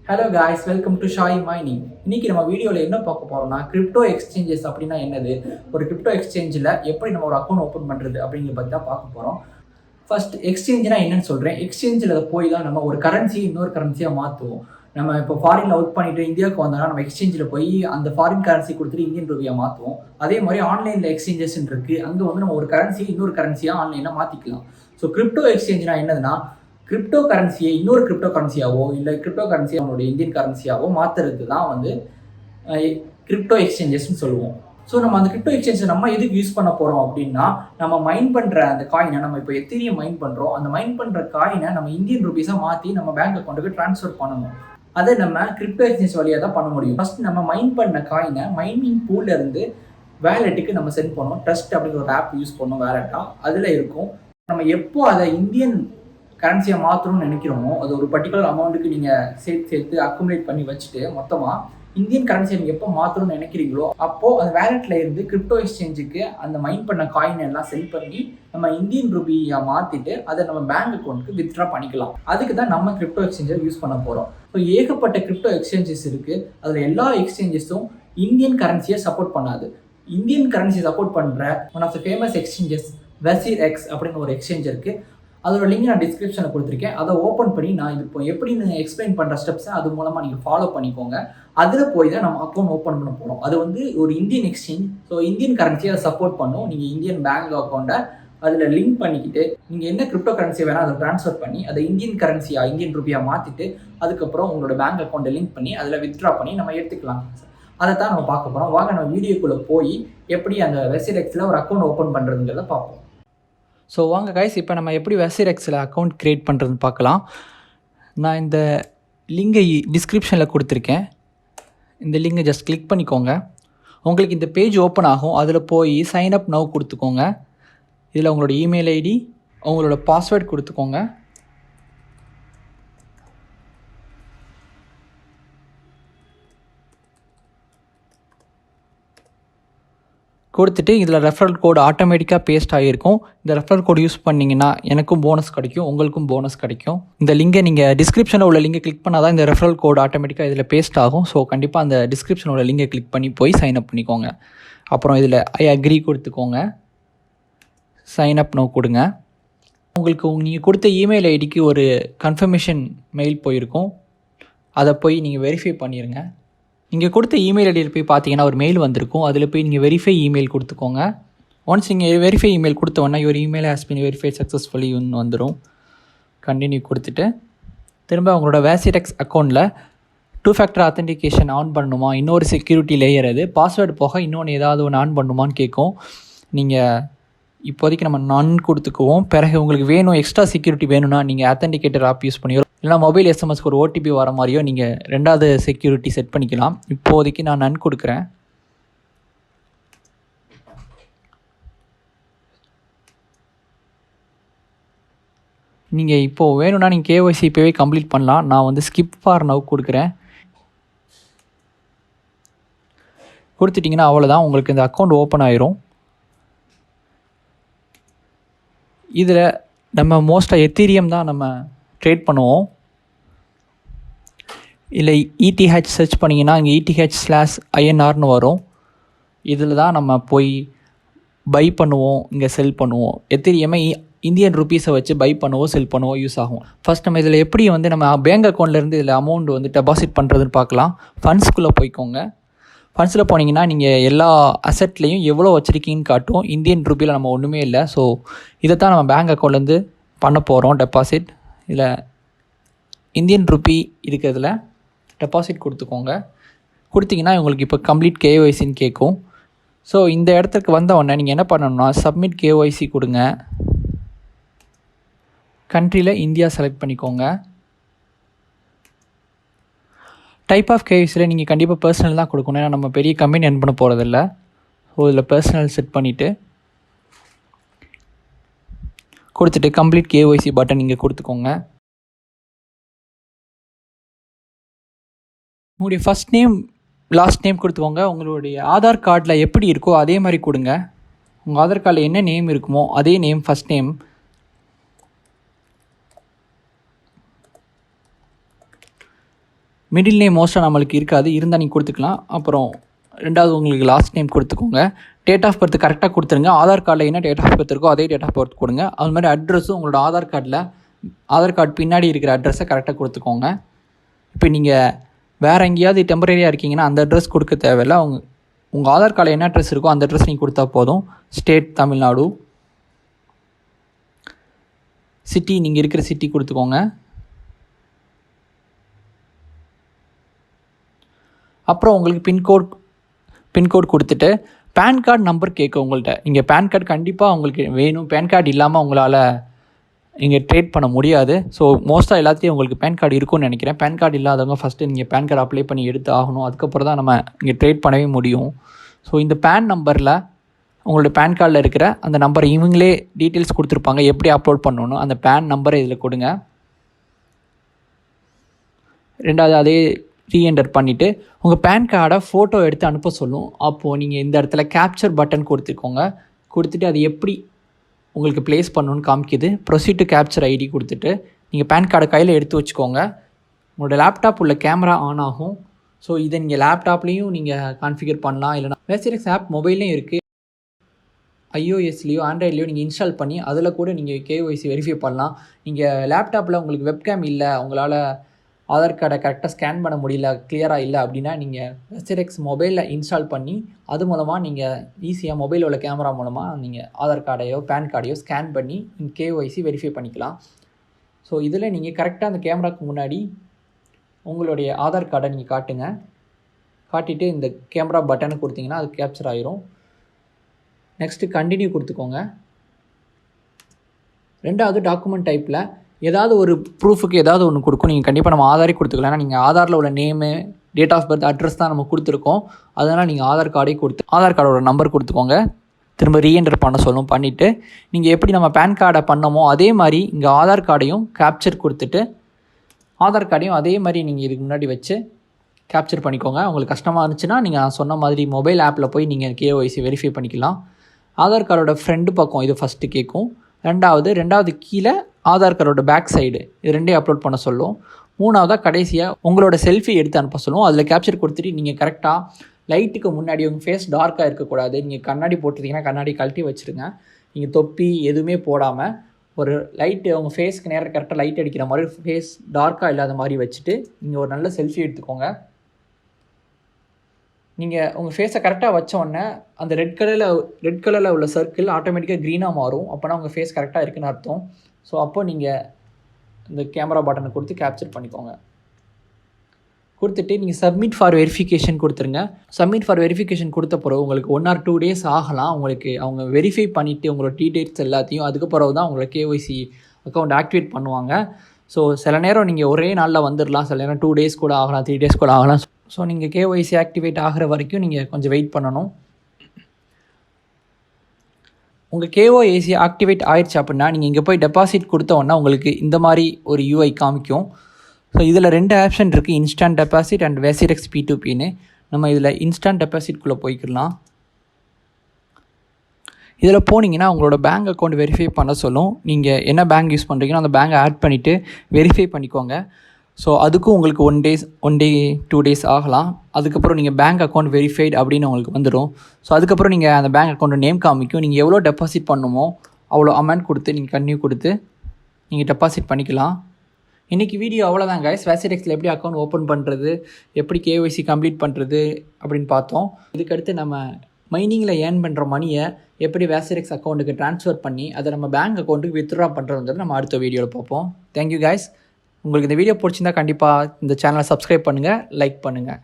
Hello guys, welcome to ஷாய் மைனிங். இன்னைக்கு நம்ம வீடியோவில் என்ன பார்க்க போறோம்னா, கிரிப்டோ எக்ஸ்சேஞ்சஸ் அப்படின்னா என்னது, ஒரு கிரிப்டோ எக்ஸ்சேஞ்சில் எப்படி நம்ம ஒரு அக்கௌண்ட் ஓப்பன் பண்ணுறது அப்படிங்கிற பற்றி தான் பார்க்க போகிறோம். ஃபர்ஸ்ட் எக்ஸ்சேஞ்சுனா என்னன்னு சொல்கிறேன். எக்ஸ்சேஞ்சில் போய் தான் நம்ம ஒரு கரன்சி இன்னொரு கரன்சியாக மாற்றுவோம். நம்ம இப்போ ஃபாரினில் ஒர்க் பண்ணிட்டு இந்தியாவுக்கு வந்தோம்னா நம்ம எக்ஸ்சேஞ்சில் போய் அந்த ஃபாரின் கரன்சி கொடுத்துட்டு இந்தியன் ரூபியாக மாற்றுவோம். அதே மாதிரி ஆன்லைனில் எக்ஸ்சேஞ்சஸ் இருக்குது. அங்கே வந்து நம்ம ஒரு கரன்சி இன்னொரு கரன்சியாக ஆன்லைனில் மாற்றிக்கலாம். ஸோ கிரிப்டோ எக்ஸ்சேஞ்சுனா என்னதுன்னா, கிரிப்டோ கரன்சியை இன்னொரு கிரிப்டோ கரன்சியாவோ இல்லை கிரிப்டோ கரன்சியை அவனுடைய இந்தியன் கரன்சியாவோ மாற்றுறது தான் வந்து கிரிப்டோ எக்ஸ்சேஞ்சஸ்ன்னு சொல்லுவோம். ஸோ நம்ம அந்த கிரிப்டோ எக்ஸ்சேஞ்சை நம்ம எதுக்கு யூஸ் பண்ண போகிறோம் அப்படின்னா, நம்ம மைன் பண்ணுற அந்த காயினை, நம்ம இப்போ எத்தீரியம் மைன் பண்ணுறோம், அந்த மைன் பண்ணுற காயினை நம்ம இந்தியன் ருபீஸாக மாற்றி நம்ம பேங்க் அக்கௌண்ட்டுக்கு ட்ரான்ஸ்ஃபர் பண்ணணும். அதை நம்ம கிரிப்டோ எக்ஸ்சேஞ்ச் வழியாக தான் பண்ண முடியும். ஃபர்ஸ்ட் நம்ம மைன் பண்ண காயினை மைனிங் பூல்ல இருந்து வேலெட்டுக்கு நம்ம சென்ட் பண்ணோம். ட்ரஸ்ட் அப்படிங்கிற ஒரு ஆப் யூஸ் பண்ணோம், வேலெட்டாக அதில் இருக்கும். நம்ம எப்போ அதை இந்தியன் கரன்சியை மாற்றணும்னு நினைக்கிறோமோ, அது ஒரு பர்டிகுலர் அமௌண்ட்டுக்கு நீங்கள் சேர்த்து அக்குமுலேட் பண்ணி வச்சுட்டு மொத்தமாக இந்தியன் கரன்சியை நீங்கள் எப்போ மாற்றணும்னு நினைக்கிறீங்களோ அப்போது அந்த வேலெட்டில் இருந்து கிரிப்டோ எக்ஸ்சேஞ்சுக்கு அந்த மைன் பண்ண காயின் எல்லாம் செல் பண்ணி நம்ம இந்தியன் ரூபியாக மாற்றிட்டு அதை நம்ம பேங்க் அக்கௌண்ட்டுக்கு வித்ட்ரா பண்ணிக்கலாம். அதுக்கு தான் நம்ம கிரிப்டோ எக்ஸ்சேஞ்சை யூஸ் பண்ண போகிறோம். ஸோ ஏகப்பட்ட கிரிப்டோ எக்ஸ்சேஞ்சஸ் இருக்குது. அதில் எல்லா எக்ஸ்சேஞ்சஸும் இந்தியன் கரன்சியை சப்போர்ட் பண்ணாது. இந்தியன் கரன்சியை சப்போர்ட் பண்ணுற one of the famous exchanges Wazirx அப்படின்னு ஒரு எக்ஸ்சேஞ்ச் இருக்குது. அதோட லிங்க் நான் டிஸ்கிரிப்ஷனில் கொடுத்துருக்கேன். அதை ஓப்பன் பண்ணி நான் இது இப்போ எப்படின்னு எக்ஸ்பிளைன் பண்ணுற ஸ்டெப்ஸை அது மூலமாக நீங்கள் ஃபாலோ பண்ணிக்கோங்க. அதில் போய் தான் நம்ம அக்கௌண்ட் ஓப்பன் பண்ண போகிறோம். அது வந்து ஒரு இந்தியன் எக்ஸ்சேஞ்ச். ஸோ இந்தியன் கரன்சியை அதை சப்போர்ட் பண்ணும். நீங்கள் இந்தியன் பேங்க் அக்கௌண்ட்டை அதில் லிங்க் பண்ணிக்கிட்டு நீங்கள் என்ன கிரிப்டோ கரன்சி வேணால் அதை ட்ரான்ஸ்ஃபர் பண்ணி அதை இந்தியன் கரன்சியாக இந்தியன் ரூபியாக மாற்றிட்டு அதுக்கப்புறம் உங்களோட பேங்க் அக்கௌண்ட்டை லிங்க் பண்ணி அதில் வித்ட்ரா பண்ணி நம்ம எடுத்துக்கலாம். அதை தான் நம்ம பார்க்க போகிறோம். வாங்க நம்ம வீடியோக்குள்ளே போய் எப்படி அந்த Wazirxல ஒரு அக்கௌண்ட் ஓப்பன் பண்ணுறதுங்கிறத பார்ப்போம். ஸோ வாங்க கைஸ், இப்போ நம்ம எப்படி Wazirxல அக்கௌண்ட் க்ரியேட் பண்ணுறதுன்னு பார்க்கலாம். நான் இந்த லிங்கை டிஸ்கிரிப்ஷனில் கொடுத்துருக்கேன். இந்த லிங்கை ஜஸ்ட் கிளிக் பண்ணிக்கோங்க. உங்களுக்கு இந்த பேஜ் ஓப்பன் ஆகும். அதில் போய் சைன் அப் நவ் கொடுத்துக்கோங்க. இதில் உங்களோட இமெயில் ஐடி, உங்களோட பாஸ்வேர்ட் கொடுத்துக்கோங்க. கொடுத்துட்டு இதில் ரெஃபரல் கோடு ஆட்டோமேட்டிக்காக பேஸ்ட் ஆகியிருக்கும். இந்த ரெஃபரல் கோடு யூஸ் பண்ணிங்கன்னா எனக்கும் போனஸ் கிடைக்கும், உங்களுக்கும் போனஸ் கிடைக்கும். இந்த லிங்கை நீங்கள் டிஸ்கிரிப்ஷனில் உள்ள லிங்கை கிளிக் பண்ணால் தான் இந்த ரெஃபரல் கோடு ஆட்டோமேட்டிக்காக இதில் பேஸ்ட் ஆகும். ஸோ கண்டிப்பாக அந்த டிஸ்கிரிப்ஷனில் உள்ள லிங்கை கிளிக் பண்ணி போய் சைன் அப் பண்ணிக்கோங்க. அப்புறம் இதில் ஐ அக்ரி கொடுத்துக்கோங்க. சைன் அப் நோ கொடுங்க. உங்களுக்கு நீங்கள் கொடுத்த இமெயில் ஐடிக்கு ஒரு கன்ஃபர்மேஷன் மெயில் போயிருக்கும். அதை போய் நீங்கள் வெரிஃபை பண்ணிடுங்க. நீங்கள் கொடுத்த இமெயில் ஐடியில் போய் பார்த்தீங்கன்னா ஒரு மெயில் வந்திருக்கும். அதில் போய் நீங்கள் வெரிஃபை இமெயில் கொடுத்துக்கோங்க. ஒன்ஸ் நீங்கள் வெரிஃபை இமெயில் கொடுத்தோன்னா ஒரு email has been verified successfully வந்துடும். கண்டினியூ கொடுத்துட்டு திரும்ப உங்களோட Wazirx அக்கௌண்ட்டில் 2 ஃபேக்டர் ஆத்தென்டிகேஷன் ஆன் பண்ணணுமா, இன்னொரு செக்யூரிட்டி லேயர் அது பாஸ்வேர்டு போக இன்னொன்று ஏதாவது ஒன்று ஆன் பண்ணுமான்னு கேட்கும். நீங்கள் இப்போதைக்கு நம்ம நான் கொடுத்துக்குவோம். பிறகு உங்களுக்கு வேணும் எக்ஸ்ட்ரா செக்யூரிட்டி வேணும்னா நீங்கள் ஆத்தென்டிகேட்டர் ஆப் யூஸ் பண்ணியோ இல்லைனா மொபைல் எஸ்எம்எஸ்க்கு ஒரு ஓடிபி வர மாதிரியோ நீங்கள் ரெண்டாவது செக்யூரிட்டி செட் பண்ணிக்கலாம். இப்போதைக்கு நான் நன் கொடுக்குறேன். நீங்கள் இப்போது வேணும்னா நீங்கள் கேஒய்சி இப்போவே கம்ப்ளீட் பண்ணலாம். நான் வந்து ஸ்கிப் ஃபார் நவ் கொடுக்குறேன். கொடுத்துட்டிங்கன்னா அவ்வளோதான், உங்களுக்கு இந்த அக்கௌண்ட் ஓப்பன் ஆயிரும். இதில் நம்ம மோஸ்ட்டாக எத்தீரியம் தான் நம்ம ட்ரேட் பண்ணுவோம். இல்லை ETH சர்ச் பண்ணிங்கன்னா இங்கே ETH/INRன்னு வரும். இதில் தான் நம்ம போய் பை பண்ணுவோம், இங்கே செல் பண்ணுவோம். எத்தீரியமே இந்தியன் ருபீஸை வச்சு பை பண்ணுவோம், செல் பண்ணுவோம், யூஸ் ஆகும். ஃபஸ்ட் நம்ம இதில் எப்படி வந்து நம்ம பேங்க் அக்கௌண்ட்லேருந்து இதில் அமௌண்ட் வந்து டெபாசிட் பண்ணுறதுன்னு பார்க்கலாம். ஃபண்ட்ஸ்குள்ளே போய்க்கோங்க. ஃபண்ட்ஸில் போனீங்கன்னா நீங்கள் எல்லா அசட்லேயும் எவ்வளோ வச்சுருக்கீங்கன்னு காட்டும். இந்தியன் ருப்பியில் நம்ம ஒன்றுமே இல்லை. ஸோ இதை தான் நம்ம பேங்க் அக்கௌண்ட்லேருந்து பண்ண போகிறோம் டெபாசிட். இதில் இந்தியன் ருப்பி இருக்கிறதுல டெபாசிட் கொடுத்துக்கோங்க. கொடுத்தீங்கன்னா உங்களுக்கு இப்போ கம்ப்ளீட் கேஒய்சின்னு கேட்கும். ஸோ இந்த இடத்துக்கு வந்த உடனே நீங்கள் என்ன பண்ணணும்னா சப்மிட் கேஒய்சி கொடுங்க. கண்ட்ரியில் இந்தியா செலக்ட் பண்ணிக்கோங்க. டைப் ஆஃப் கேஒய்சியில் நீங்கள் கண்டிப்பாக பர்சனல் தான் கொடுக்கணும். ஏன்னா நம்ம பெரிய கம்பெனி ரன் பண்ண போகிறதில்ல. ஸோ இதில் பர்சனல் செட் பண்ணிவிட்டு கொடுத்துட்டு கம்ப்ளீட் கேஒய்சி பட்டன் இங்கே கொடுத்துக்கோங்க. உங்களுடைய ஃபஸ்ட் நேம் லாஸ்ட் நேம் கொடுத்துக்கோங்க. உங்களுடைய ஆதார் கார்டில் எப்படி இருக்கோ அதே மாதிரி கொடுங்க. உங்கள் ஆதார் கார்டில் என்ன நேம் இருக்குமோ அதே name first name. Middle name மோஸ்ட்டாக நம்மளுக்கு இருக்காது, இருந்தால் நீங்கள் கொடுத்துக்கலாம். அப்புறம் ரெண்டாவது உங்களுக்கு லாஸ்ட் நேம் கொடுத்துக்கோங்க. டேட் ஆஃப் பர்த் கரெக்டாக கொடுத்துருங்க. ஆதார் கார்டில் என்ன டேட் ஆஃப் பர்த் இருக்கோ அதே டேட் ஆஃப் பர்த் கொடுங்க. அது மாதிரி அட்ரஸும் உங்களோட ஆதார் கார்டு பின்னாடி இருக்கிற அட்ரஸை கரெக்டாக கொடுத்துக்கோங்க. இப்போ நீங்கள் வேறு எங்கேயாவது டெம்பரரியாக இருக்கீங்கன்னா அந்த அட்ரஸ் கொடுக்க தேவையில்லை. உங்கள் ஆதார் கார்டில் என்ன அட்ரஸ் இருக்கோ அந்த அட்ரஸ் நீங்கள் கொடுத்தா போதும். ஸ்டேட் தமிழ்நாடு, சிட்டி நீங்கள் இருக்கிற சிட்டி கொடுத்துக்கோங்க. அப்புறம் உங்களுக்கு பின்கோட் கொடுத்துட்டு பேன் கார்டு நம்பர் கேட்கும் உங்கள்கிட்ட. நீங்கள் பேன் கார்டு கண்டிப்பாக உங்களுக்கு வேணும். பேன் கார்டு இல்லாமல் உங்களால் நீங்கள் ட்ரேட் பண்ண முடியாது. ஸோ மோஸ்ட்டாக எல்லாத்தையும் உங்களுக்கு பேன் கார்டு இருக்கும்னு நினைக்கிறேன். பேன் கார்டு இல்லாதவங்க ஃபஸ்ட்டு நீங்கள் பேன் கார்டு அப்ளை பண்ணி எடுத்து ஆகணும். அதுக்கப்புறம் தான் நம்ம இங்கே ட்ரேட் பண்ணவே முடியும். ஸோ இந்த பேன் நம்பரில் உங்களோட பேன் கார்டில் இருக்கிற அந்த நம்பரை இவங்களே டீட்டெயில்ஸ் கொடுத்துருப்பாங்க எப்படி அப்லோட் பண்ணணும். அந்த பேன் நம்பரை இதில் கொடுங்க. ரெண்டாவது அதே ரீஎன்டர் பண்ணிவிட்டு உங்கள் பேன் கார்டை ஃபோட்டோ எடுத்து அனுப்ப சொல்லும். அப்போது நீங்கள் இந்த இடத்துல கேப்சர் பட்டன் கொடுத்துக்கோங்க. கொடுத்துட்டு அது எப்படி உங்களுக்கு ப்ளேஸ் பண்ணணுன்னு காமிக்கிது. ப்ரொசீட் டு கேப்சர் ஐடி கொடுத்துட்டு நீங்கள் பேன் கார்டை கையில் எடுத்து வச்சுக்கோங்க. உங்களோட லேப்டாப் உள்ள கேமரா ஆன் ஆகும். ஸோ இதை நீங்கள் லேப்டாப்லேயும் நீங்கள் கான்ஃபிகர் பண்ணலாம். இல்லைனா Wazirx ஆப் மொபைல்லையும் இருக்குது. iOSலேயோ ஆண்ட்ராய்ட்லேயோ நீங்கள் இன்ஸ்டால் பண்ணி அதில் கூட நீங்கள் KYC வெரிஃபை பண்ணலாம். நீங்கள் லேப்டாப்பில் உங்களுக்கு வெப்கேம் இல்லை, உங்களால் ஆதார் கார்டை கரெக்டாக ஸ்கேன் பண்ண முடியல, கிளியராக இல்லை அப்படின்னா நீங்கள் Wazirx மொபைலில் இன்ஸ்டால் பண்ணி அது மூலமாக நீங்கள் ஈஸியாக மொபைலில் உள்ள கேமரா மூலமாக நீங்கள் ஆதார் கார்டையோ பேன் கார்டையோ ஸ்கேன் பண்ணி KYC வெரிஃபை பண்ணிக்கலாம். ஸோ இதில் நீங்கள் கரெக்டாக அந்த கேமராவுக்கு முன்னாடி உங்களுடைய ஆதார் கார்டை நீங்கள் காட்டுங்க. காட்டிட்டு இந்த கேமரா பட்டனை கொடுத்தீங்கன்னா அது கேப்சர் ஆகிரும். நெக்ஸ்ட்டு கண்டினியூ கொடுத்துக்கோங்க. ரெண்டாவது டாக்குமெண்ட் டைப்பில் ஏதாவது ஒரு ப்ரூஃபுக்கு ஏதாவது ஒன்று கொடுக்கும். நீங்கள் கண்டிப்பாக நம்ம ஆதாரே கொடுத்துக்கலாம். ஏன்னா நீங்கள் ஆதாரில் உள்ள name, date of birth, address தான் நம்ம கொடுத்துருக்கோம். அதனால் நீங்கள் ஆதார் கார்டோட நம்பர் கொடுத்துக்கோங்க. திரும்ப ரீஎன்டர் பண்ண சொல்லும். பண்ணிவிட்டு நீங்கள் எப்படி நம்ம பேன் கார்டை பண்ணமோ அதே மாதிரி இங்கே ஆதார் கார்டையும் கேப்சர் கொடுத்துட்டு ஆதார் கார்டையும் அதே மாதிரி நீங்கள் இதுக்கு முன்னாடி வச்சு கேப்சர் பண்ணிக்கோங்க. உங்களுக்கு கஷ்டமாக இருந்துச்சுன்னா நீங்கள் சொன்ன மாதிரி மொபைல் ஆப்பில் போய் நீங்கள் KYC வெரிஃபை பண்ணிக்கலாம். ஆதார் கார்டோட ஃப்ரண்ட் பக்கம் இது ஃபஸ்ட்டு கேட்கும். ரெண்டாவது கீழே ஆதார் கார்டோட பேக் சைடு இது ரெண்டையும் அப்லோட் பண்ண சொல்லும். மூணாவதாக கடைசியாக உங்களோட செல்ஃபி எடுத்து அனுப்ப சொல்லும். அதில் கேப்சர் கொடுத்துட்டு நீங்கள் கரெக்டாக லைட்டுக்கு முன்னாடி உங்கள் ஃபேஸ் டார்க்காக இருக்கக்கூடாது. நீங்கள் கண்ணாடி போட்டிருந்தீங்கன்னா கண்ணாடி கழட்டி வச்சுருங்க. நீங்கள் தொப்பி எதுவுமே போடாமல் ஒரு லைட்டு உங்கள் ஃபேஸ்க்கு நேரம் கரெக்டாக லைட் அடிக்கிற மாதிரி ஃபேஸ் டார்க்காக இல்லாத மாதிரி வச்சுட்டு நீங்கள் ஒரு நல்ல செல்ஃபி எடுத்துக்கோங்க. நீங்கள் உங்கள் ஃபேஸை கரெக்டாக வச்ச உடனே அந்த ரெட் கலரில் உள்ள சர்க்கிள் ஆட்டோமேட்டிக்காக க்ரீனாக மாறும். அப்போனா உங்கள் ஃபேஸ் கரெக்டாக இருக்குன்னு அர்த்தம். ஸோ அப்போ நீங்கள் இந்த கேமரா பட்டனை கொடுத்து கேப்சர் பண்ணிக்கோங்க. கொடுத்துட்டு நீங்கள் சப்மிட் ஃபார் வெரிஃபிகேஷன் கொடுத்துருங்க. சப்மிட் ஃபார் வெரிஃபிகேஷன் கொடுத்த பிறகு உங்களுக்கு 1 or 2 days ஆகலாம். உங்களுக்கு அவங்க வெரிஃபை பண்ணிவிட்டு உங்களோட டீட்டெயில்ஸ் எல்லாத்தையும் அதுக்கு பிறகு தான் உங்களோட KYC அக்கௌண்ட் ஆக்டிவேட் பண்ணுவாங்க. ஸோ சில நேரம் நீங்கள் ஒரே நாளில் வந்துடலாம், சில நேரம் 2 days கூட ஆகலாம், 3 days கூட ஆகலாம். ஸோ நீங்கள் KYC ஆக்டிவேட் ஆகிற வரைக்கும் நீங்கள் கொஞ்சம் வெயிட் பண்ணணும். உங்கள் KYC ஆக்டிவேட் ஆயிடுச்சு அப்படின்னா நீங்கள் இங்கே போய் டெபாசிட் கொடுத்தோன்னா உங்களுக்கு இந்த மாதிரி ஒரு UI காமிக்கும். ஸோ இதில் 2 ஆப்ஷன் இருக்குது, இன்ஸ்டன்ட் டெபாசிட் அண்ட் Wazirx P2Pன்னு. நம்ம இதில் இன்ஸ்டன்ட் டெபாசிட்குள்ளே போய்க்கலாம். இதில் போனீங்கன்னா உங்களோட பேங்க் அக்கௌண்ட் வெரிஃபை பண்ண சொல்லும். நீங்கள் என்ன பேங்க் யூஸ் பண்ணுறீங்களோ அந்த பேங்கை ஆட் பண்ணிவிட்டு வெரிஃபை பண்ணிக்கோங்க. ஸோ அதுக்கும் உங்களுக்கு 1 day 2 days ஆகலாம். அதுக்கப்புறம் நீங்கள் பேங்க் அக்கௌண்ட் வெரிஃபைட் அப்படின்னு உங்களுக்கு வந்துடும். ஸோ அதுக்கப்புறம் நீங்கள் அந்த பேங்க் அக்கௌண்ட் நேம் காமிக்கும். நீங்கள் எவ்வளோ டெபாசிட் பண்ணுமோ அவ்வளோ அமௌண்ட் கொடுத்து நீங்கள் கன்டினியூ கொடுத்து நீங்கள் டெபாசிட் பண்ணிக்கலாம். இன்றைக்கி வீடியோ அவ்வளோதான் கைஸ். Wazirxல எப்படி அக்கௌண்ட் ஓப்பன் பண்ணுறது, எப்படி KYC கம்ப்ளீட் பண்ணுறது அப்படின்னு பார்த்தோம். இதுக்கடுத்து நம்ம மைனிங்கில் ஏர்ன் பண்ணுற மணியை எப்படி Wazirx அக்கௌண்ட்டுக்கு ட்ரான்ஸ்ஃபர் பண்ணி அதை நம்ம பேங்க் அக்கௌண்ட்டுக்கு வித்ட்ரா பண்ணுறதுன்றது நம்ம அடுத்த வீடியோவில் பார்ப்போம். Thank you guys. உங்களுக்கு இந்த வீடியோ பிடிச்சிருந்தா கண்டிப்பாக இந்த சேனலை சப்ஸ்கிரைப் பண்ணுங்கள், லைக் பண்ணுங்கள்.